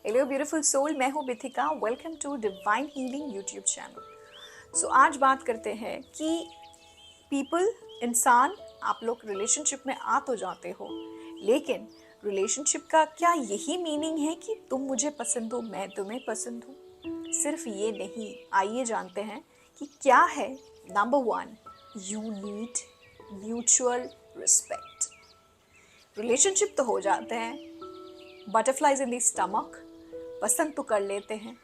Hello beautiful soul, मैं हूँ Bithika. Welcome to divine healing YouTube channel. So आज बात करते हैं कि इंसान, आप लोग रिलेशनशिप में आ तो जाते हो, लेकिन रिलेशनशिप का क्या यही मीनिंग है कि तुम मुझे पसंद हो, मैं तुम्हें पसंद हूँ? सिर्फ ये नहीं, आइए जानते हैं कि क्या है। Number 1, you need mutual respect. Relationship तो हो जाते हैं, बटरफ्लाइज इन द स्टमक, पसंद तो कर लेते हैं,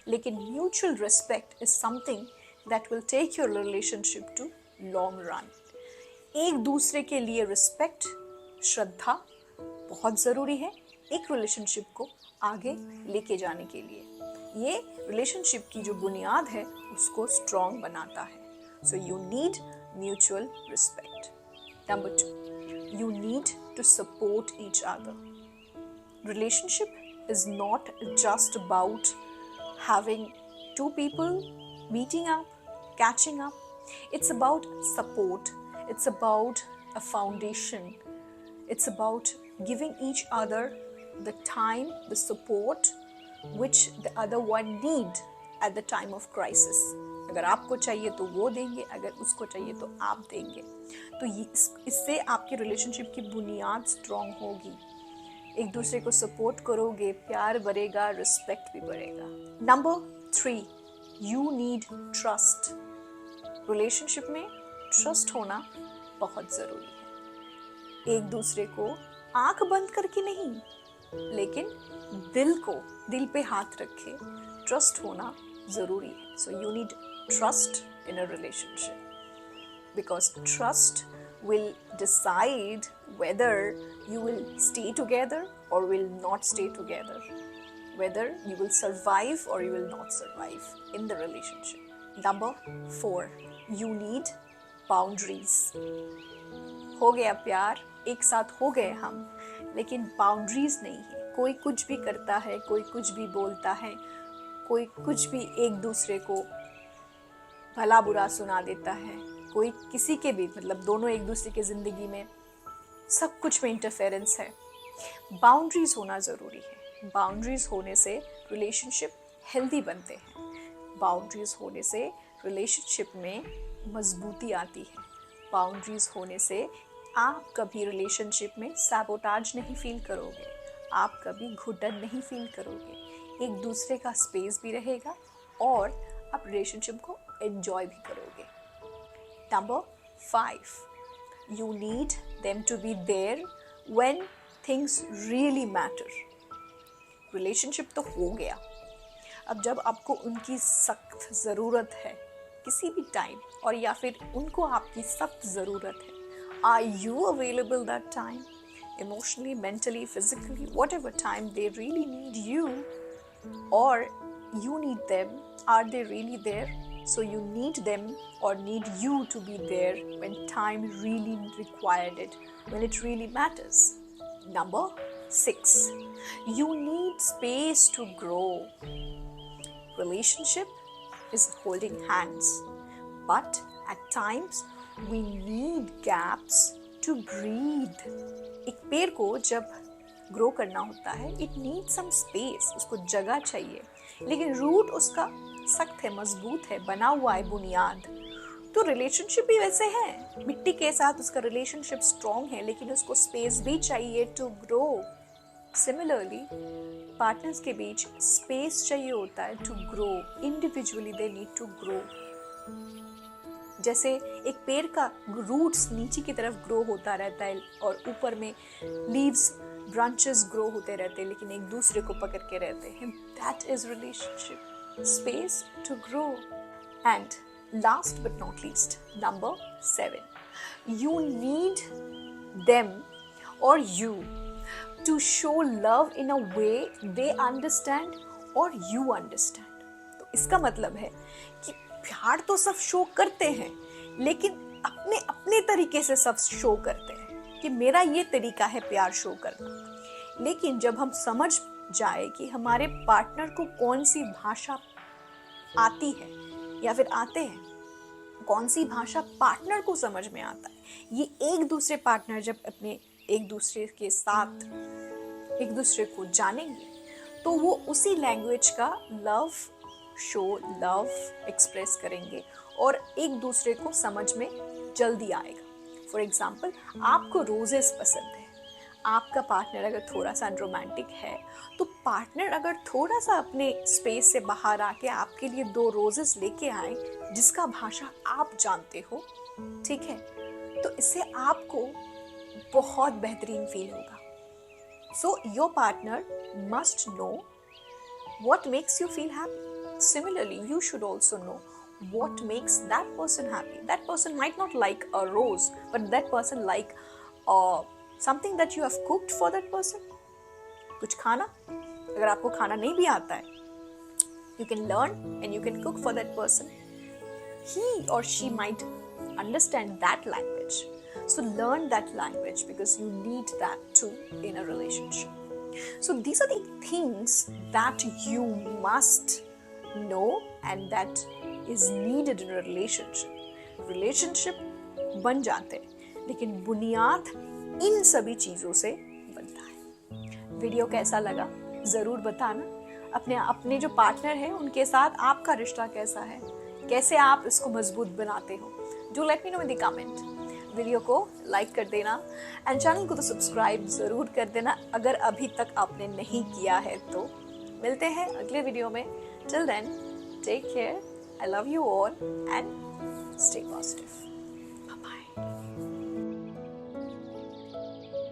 लेकिन mutual respect is something that will take your relationship to long run. एक दूसरे के लिए रिस्पेक्ट, श्रद्धा बहुत ज़रूरी है एक रिलेशनशिप को आगे लेके जाने के लिए। ये रिलेशनशिप की जो बुनियाद है उसको स्ट्रॉन्ग बनाता है। So you need mutual respect. Number 2, you need to support each other. Relationship is not just about having two people meeting up, catching up. It's about support. It's about a foundation. It's about giving each other the time, the support which the other one need at the time of crisis. अगर आपको चाहिए तो वो देंगे, अगर उसको चाहिए तो आप देंगे। तो इससे आपकी रिलेशनशिप की बुनियाद स्ट्रॉन्ग होगी। एक दूसरे को सपोर्ट करोगे, प्यार बढ़ेगा, रिस्पेक्ट भी बढ़ेगा। Number 3, you need trust. Relationship में ट्रस्ट होना बहुत ज़रूरी है। एक दूसरे को आंख बंद करके नहीं, लेकिन दिल पे हाथ रखे ट्रस्ट होना ज़रूरी है। So you need trust in a relationship, because trust will decide whether you will stay together or will not stay together, whether you will survive or you will not survive in the relationship. Number 4, you need boundaries. हो गया प्यार, एक साथ हो गए हम, लेकिन boundaries नहीं है। कोई कुछ भी करता है, कोई कुछ भी बोलता है, कोई कुछ भी एक दूसरे को भला बुरा सुना देता है, कोई किसी के भी, मतलब दोनों एक दूसरे की ज़िंदगी में सब कुछ में इंटरफेरेंस है। बाउंड्रीज होना ज़रूरी है। बाउंड्रीज होने से रिलेशनशिप हेल्दी बनते हैं। बाउंड्रीज होने से रिलेशनशिप में मजबूती आती है। बाउंड्रीज होने से आप कभी रिलेशनशिप में सैबोटाज नहीं फील करोगे, आप कभी घुटन नहीं फील करोगे। एक दूसरे का स्पेस भी रहेगा और आप रिलेशनशिप को एंजॉय भी करोगे। Number 5, you need them to be there when things really matter. Relationship तो हो गया, अब जब आपको उनकी सख्त ज़रूरत है किसी भी टाइम, और या फिर उनको आपकी सख्त ज़रूरत है, are you available that time? Emotionally, mentally, physically, whatever time they really need you, or you need them, are they really there? So you need them or need you to be there when time really required it, when it really matters. Number 6, you need space to grow. Relationship is holding hands, but at times we need gaps to breathe. एक पेड़ को जब grow करना होता है, it need some space, उसको जगह चाहिए, लेकिन रूट उसका सख्त है, मजबूत है, बना हुआ है बुनियाद। तो रिलेशनशिप भी वैसे है, मिट्टी के साथ उसका रिलेशनशिप स्ट्रॉन्ग है, लेकिन उसको स्पेस भी चाहिए टू ग्रो। सिमिलरली पार्टनर्स के बीच स्पेस चाहिए होता है to grow. Individually they need to grow. जैसे एक पेड़ का रूट्स नीचे की तरफ ग्रो होता रहता है और ऊपर में लीव्स, ब्रांचेस ग्रो होते रहते हैं, लेकिन एक दूसरे को पकड़ के रहते हैं। That is relationship, space to grow. And last but not least, number 7, you need them और you to show love in a way they understand और यू अंडरस्टैंड। तो इसका मतलब है कि प्यार तो सब शो करते हैं, लेकिन अपने अपने तरीके से सब शो करते हैं कि मेरा ये तरीका है प्यार शो करना। लेकिन जब हम समझ जाए कि हमारे पार्टनर को कौन सी भाषा आती है या फिर आते हैं, कौन सी भाषा पार्टनर को समझ में आता है, ये एक दूसरे पार्टनर जब अपने एक दूसरे के साथ एक दूसरे को जानेंगे, तो वो उसी लैंग्वेज का लव लव एक्सप्रेस करेंगे और एक दूसरे को समझ में जल्दी आएगा। फॉर एग्जाम्पल, आपको रोजेस पसंद है, आपका पार्टनर अगर थोड़ा सा रोमांटिक है तो पार्टनर अगर थोड़ा सा अपने स्पेस से बाहर आके आपके लिए 2 रोजेस लेके आए जिसका भाषा आप जानते हो, ठीक है, तो इससे आपको बहुत बेहतरीन फील होगा। So your partner must know what makes you feel happy. Similarly, you should also know what makes that person happy. That person might not like a rose, but that person like something that you have cooked for that person. कुछ खाना, अगर आपको खाना नहीं भी आता है, you can learn and you can cook for that person. He or she might understand that language. So learn that language because you need that too in a relationship. So these are the things that you must know and that is needed in a relationship. Relationship बन जाते हैं, लेकिन बुनियाद इन सभी चीज़ों से बनता है। वीडियो कैसा लगा ज़रूर बताना। अपने जो पार्टनर है उनके साथ आपका रिश्ता कैसा है, कैसे आप इसको मजबूत बनाते हो, do let me know in the comment. Video को लाइक कर देना एंड चैनल को तो सब्सक्राइब ज़रूर कर देना अगर अभी तक आपने नहीं किया है तो। मिलते हैं अगले वीडियो में। Till then, take care, I love you all and stay positive.